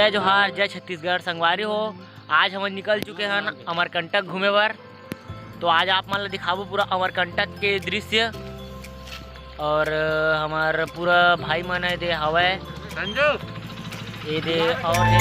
जय जोहार, जय छत्तीसगढ़। संगवारी हो, आज हम निकल चुके हैं अमरकंटक घूमे बर। तो आज आप मन ला दिखाबो पूरा अमरकंटक के दृश्य। और हमार पूरा भाई मन है दे हवय संजू ये दे और है।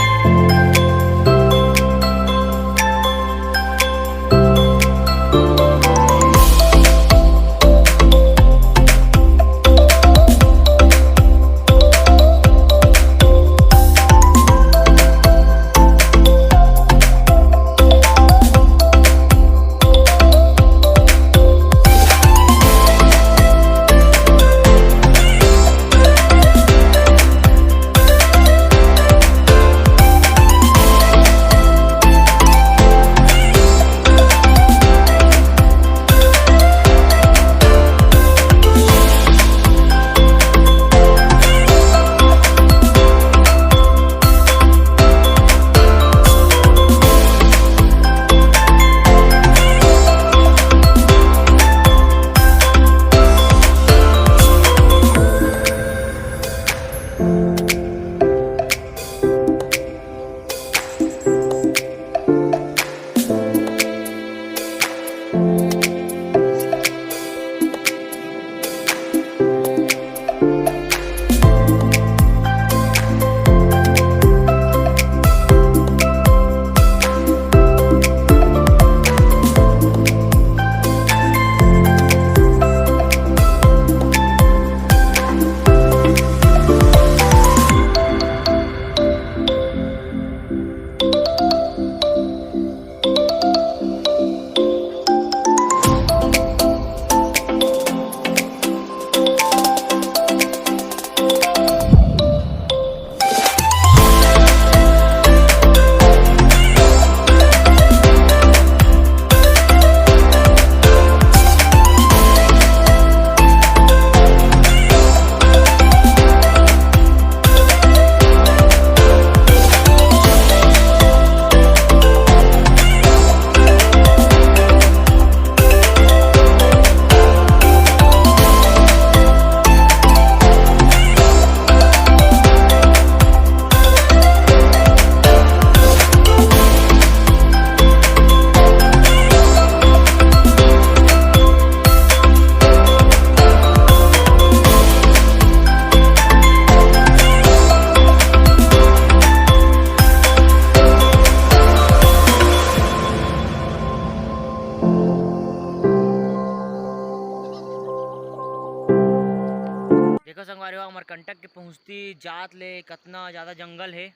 देखो संगवारी हो, अमरकंटक के पहुँचती जात ले कितना ज़्यादा जंगल है।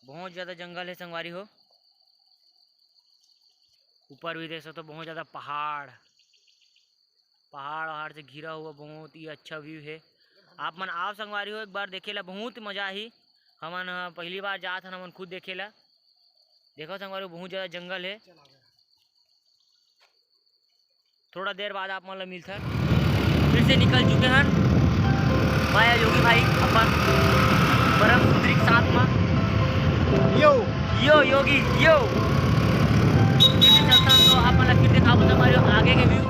बहुत ज़्यादा जंगल है संगवारी हो। ऊपर भी देख सकते तो बहुत ज़्यादा पहाड़ से घिरा हुआ बहुत ही अच्छा व्यू है। आप मन आप संगवारी हो एक बार देखेला, बहुत मज़ा ही। हमन पहली बार जात हन, हमन खुद देखेला। देखो संगवारी हो, बहुत ज़्यादा जंगल है। थोड़ा देर बाद आप मन ला मिलता फिर से निकल चुके हैं मैं योगी भाई अपन परम सुंदरी के साथ में। यो योगी यो फिर से चलता तो आप मतलब फिर दिखाओ हमारे आगे के व्यू।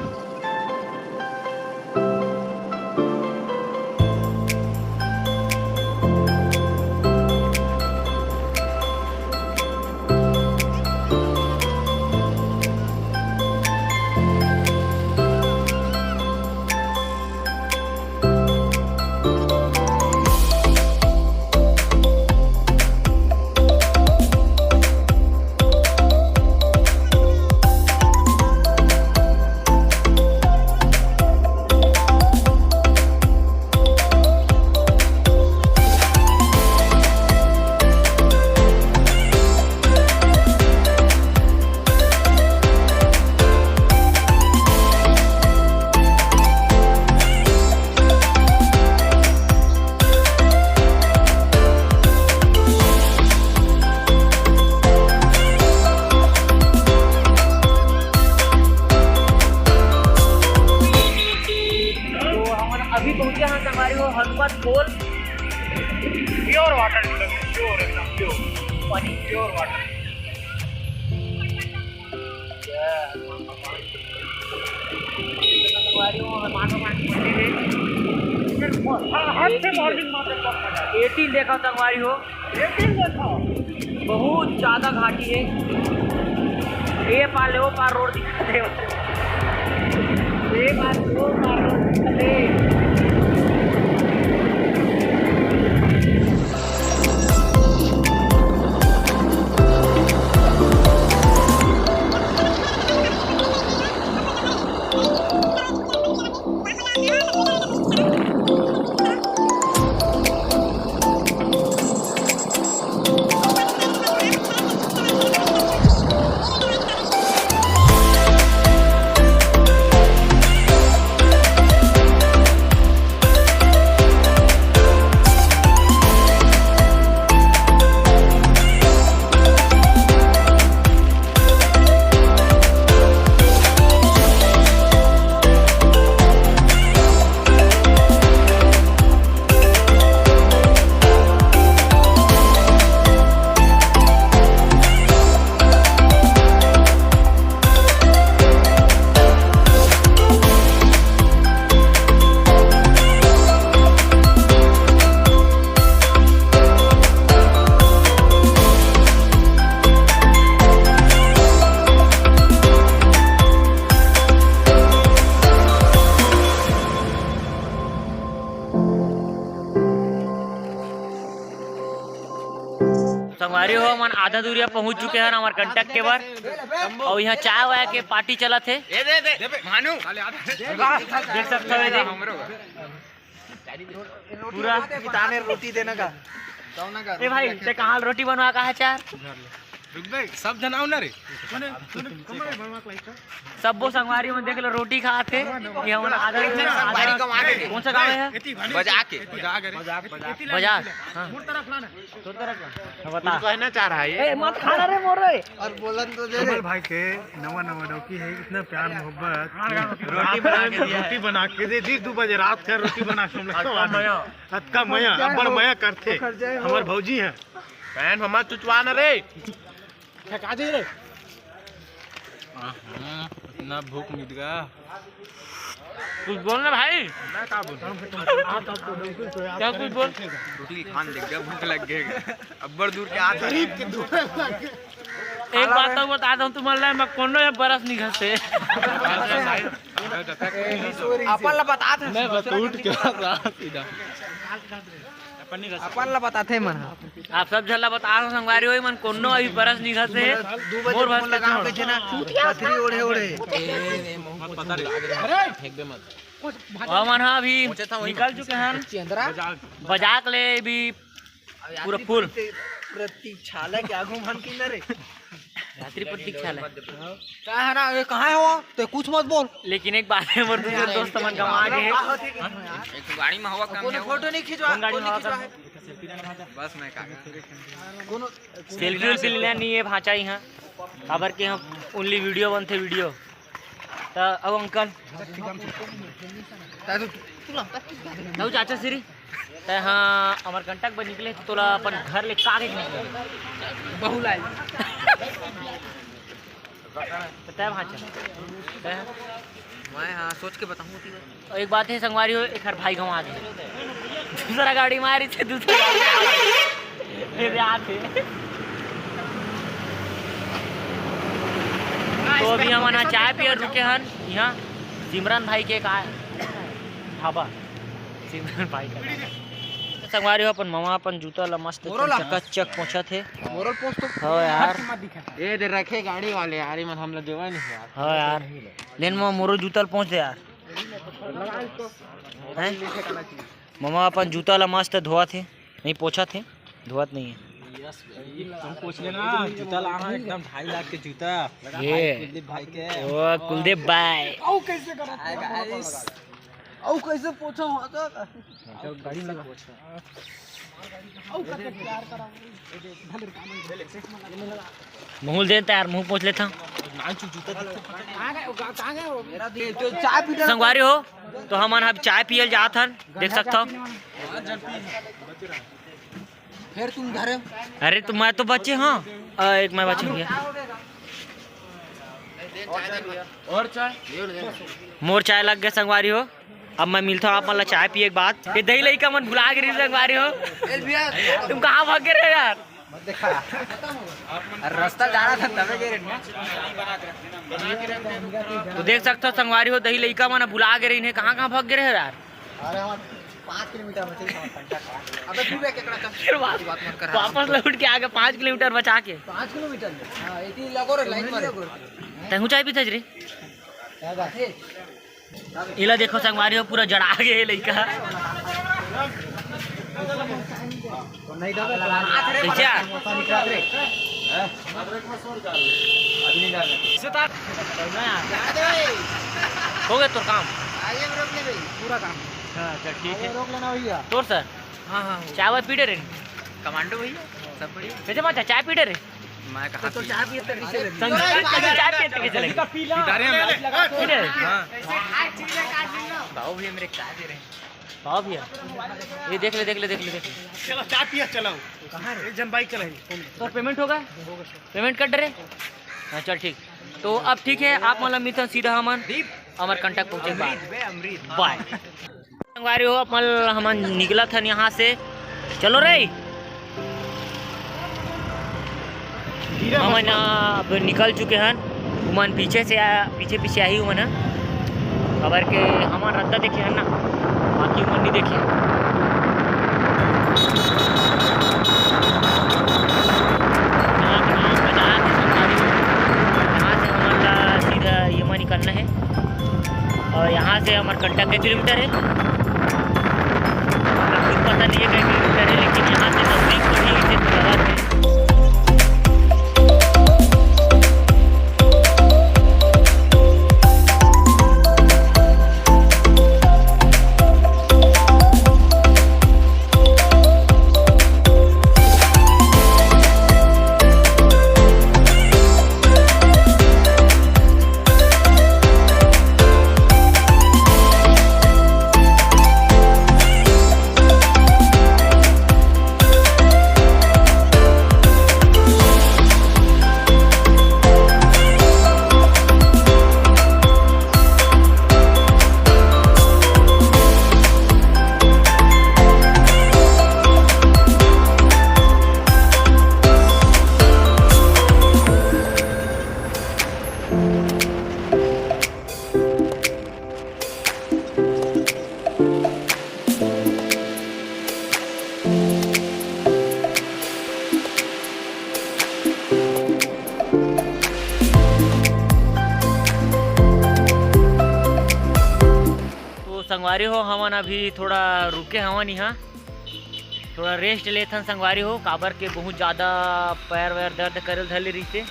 हनुमान पोल प्योर वाटर प्योर एकदम प्योर पानी प्योर वाटर। हनुमान भगवान की मंदिर है। हाथ से मॉर्निंग मात्र 18 देखो संगवारी हो, 18 देखो, बहुत ज़्यादा घाटी है। ये पार ले वो पार रोड दिखाते हो, ये पार वो पार रोड दिखाते। संगवारी हो मन आधा दूरिया पहुंच चुके हैं हमारे कंटक के बार और यहाँ चाय वाय के पार्टी चला थे। देख सकते हो पूरा किताने रोटी देने का। ए भाई ते कहाँ रोटी बनवा का है चार सब जनाओ ना रे सब वो संगवारी में देख लो रोटी खाते ये हम आधा कौन सा गाँव है बजा तो बता कहना चाह रहा है ए मत खाना रे मोर रे और बोलन तो दे भाई के नवा नवा डौकी है, इतना प्यार मोहब्बत रोटी बना के दे दी 2 बजे रात का रोटी बना के हम लोग अतका मया अब्बड़ मया करते हमार भौजी हैं बहन हमार चुचवा न रे ठका दे रे इतना भूख मिट गया कुछ बोल ना भाई मैं का बोल क्या कुछ बोल रोटी खान लग गया भूख लग गया अब्बड़ दूर के आ गरीब के दूर एक बात तो बताता हूँ तुम्हारे मैं कोनो या बरस नहीं घसे अपन ला बता थे मैं बस उठ के सीधा अपन ला बताते मन आप सब झल्ला बता रहा संगवारी हो मन कोनो अभी बरस नहीं घसे मोर भस लगा के जना पथरी ओढ़े ओढ़े मत पता रे अरे फेंक दे मत और मन अभी निकल चुके हैं बजाक ले भी पूरा फुल प्रतीक्षालय के आगू मन की न रे रात्रि प्रतीक्षालय का है ना ये कहां है वो तो कुछ मत बोल लेकिन एक बात है मोर दूसरे दोस्त मन गवा गए एक गाड़ी में हवा कम है फोटो नहीं खिंचवा गाड़ी में हवा बस मैं का कोनो सेल्फी उल्फी लेना नहीं है भाचा यहाँ खबर के हम ओनली वीडियो बनते वीडियो तो अब अंकल तो चाचा श्री तो हाँ हमारे कंटक पर निकले तो तोला अपन घर ले कागे निकले बहुलाई तो तय भाचा मैं हाँ सोच के बताऊँ एक बात है संगवारी हो एक हर भाई गंवा दे दूसरा गाड़ी मारी थे दूसरा गाड़ी फिर आते तो अभी हम ना चाय पिए रुके हन यहाँ सिमरन भाई के का ढाबा सिमरन भाई का संगवारी हो अपन मामा अपन जूता ला मस्त चक पहुंचा थे मोरल पोस्ट तो हो यार ये दे रखे गाड़ी वाले यार ये मत हम लोग देवा नहीं यार हो यार लेन में मोरो जूता पहुंच दे यार हैं मामा अपन जूता ला मस्त धोआ थे नहीं पोछा थे धोवत नहीं है तुम पूछ लेना जूता लाना एकदम 2.5 लाख के जूता ये कुलदीप भाई के ओ कुलदीप भाई औ कैसे करा औ कैसे पूछो गाड़ी लगा मुँह देता यार मुँह पोछ लेता संगवारी हो तो हम अब चाय पियल जात हन देख सकता हो फिर तुम घर अरे तो मैं तो बच्चे हाँ एक मैं बच्चे गया और चाय मोर चाय लग गया संगवारी हो अब मैं मिलता हूँ आप मतलब चाय पिए के बाद। ये दही लई का मन भुला के संगवारी हो, तुम कहाँ भाग गए रहे यार? रास्ता जा रहा था तबे के तो देख सकते हो संगवारी हो, दही लई का मन भुला के रही, कहाँ कहाँ भाग गए रहे यार? अरे हम 5 किलोमीटर बचे अबे तू बे केकड़ा फिर वापस लौट के आगे 5 किलोमीटर बचा के 5 किलोमीटर हां इतनी लगो रे लाइन मारे तहु चाय पीते रे। इला देखो संगवारी हो पूरा जड़ा गए लइका। तो नहीं दबे क्या हो गया तो काम आगे में रोक ले भाई पूरा काम। हाँ चल ठीक है, रोक लेना भैया। तोर सर हां हां चाय वाय पीटे रे? कमांडो भैया सब बढ़िया। कैसे बात है, चाय पीटे रे? मैं कहा तो चाय पिए तक कैसे लगी? चाय पीते कैसे लगे? पीटे रे? हां बाबू भैया मेरे चाय दे रहे हैं। बाबा भैया ये देख ले चलो चाय पिया चलो। कहाँ रे जन बाइक चलाई तो पेमेंट होगा, पेमेंट कर रहे? हाँ चल ठीक। तो अब ठीक है आप मतलब मिथन सीधा हमन अमर कंटक पहुँचे बाय। संगवारी हो अपन हमन निकला था यहाँ से, चलो रे हमन अब निकल चुके हैं। उमन पीछे पीछे आई उमन खबर के हमार रद्दा देखे है ना, बाकी उमन नहीं देखे। करना है और यहाँ से हमारा कंटक के किलोमीटर है, कुछ पता नहीं है कई किलोमीटर है, लेकिन यहाँ से नजदीक तो नहीं, इसे तो लगा है। संगवारी हो हमन अभी थोड़ा रुके हवन, यहाँ थोड़ा रेस्ट लेथन संगवारी हो, काबर के बहुत ज़्यादा पैर वैर दर्द करल धले रही से,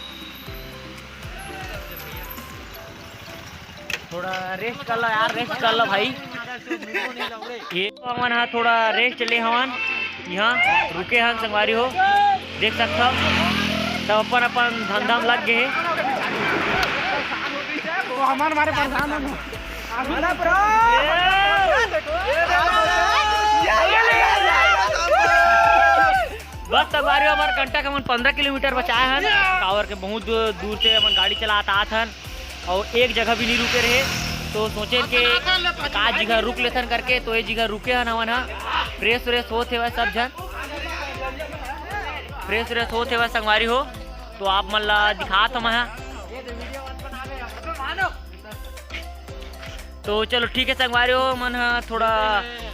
थोड़ा रेस्ट कर लो यार, रेस्ट कर लो भाई। ये हमन हाँ थोड़ा रेस्ट ले हवन, यहाँ रुके हन संगवारी हो, देख सकते हो तब अपन अपन धंधा में लग गए। हमारे परेशान बस संगवारी हो हमारे कंटक हमन 15 किलोमीटर बचाए हैं, कावर के बहुत दूर से हमन गाड़ी चलाता आथन और एक जगह भी नहीं रुके रहे, तो सोचे कि का जगह रुक लेथन करके, तो ये जगह रुके हैं हमन। फ्रेश व्रेश होते हुए सब जन फ्रेश व्रेश होते हुए संगवारी हो, तो आप मन ला दिखात हम। तो चलो ठीक है संगवारी हो, मन थोड़ा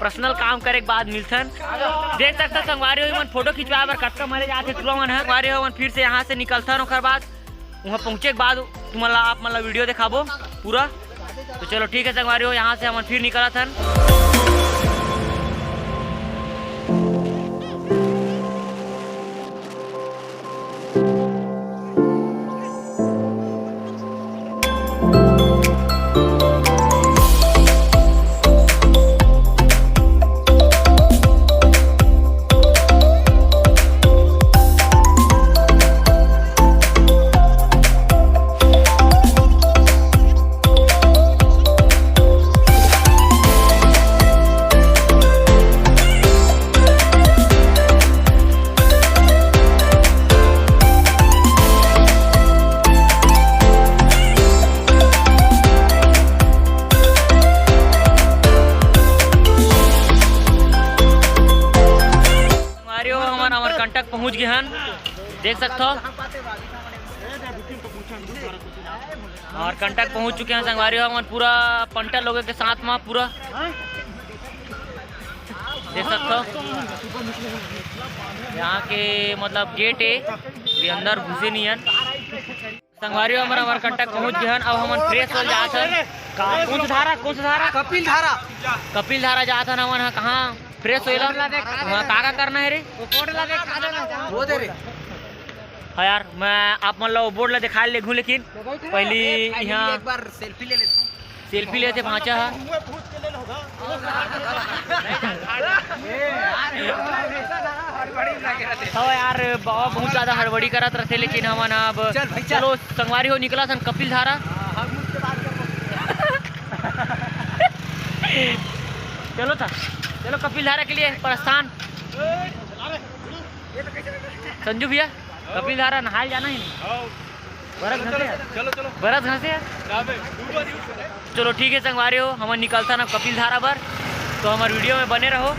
पर्सनल काम करे के बाद मिलथन। देख सकते संगवारी हो मन फोटो खिंचवाए बर कतका मरे जाते तुला मन संगवारी हो मन फिर से यहाँ से निकलथन, ओकर बाद वहाँ पहुँचे के बाद तुम्हारा आप मतलब वीडियो दिखाबो पूरा। तो चलो ठीक है संगवारी हो, यहाँ से हम फिर निकलथन। देख सकते हो। और कंटक पहुंच चुके हैं संगवारी हम पूरा पंटा लोगों के साथ में पूरा देख सकते हो। यहाँ के मतलब गेट है ये अंदर घुसे नहीं है संगवारी हमारा कंटक पहुंच गए हैं। अब हम फ्रेश हो जाते हैं। कौन सा धारा कपिल धारा जाता है ना कहाँ फ्रेश हो का करना है रे वो दे रे हाँ यार मैं आप मतलब बोर्ड ला दिखा ले लेकिन पहले यहाँ एक बार सेल्फी ले लेता हूँ। सेल्फी लेते भाचा है हाँ यार बहुत ज़्यादा हड़बड़ी करत रहते लेकिन हम अब चलो संगवारी हो निकला सन कपिल धारा चलो था चलो कपिल धारा के लिए प्रस्थान। संजू भैया कपिल धारा नहाल जाना ही नहीं बरस घसे चलो ठीक है संगवारी हो हम निकलता ना कपिल धारा पर तो हमारे वीडियो में बने रहो।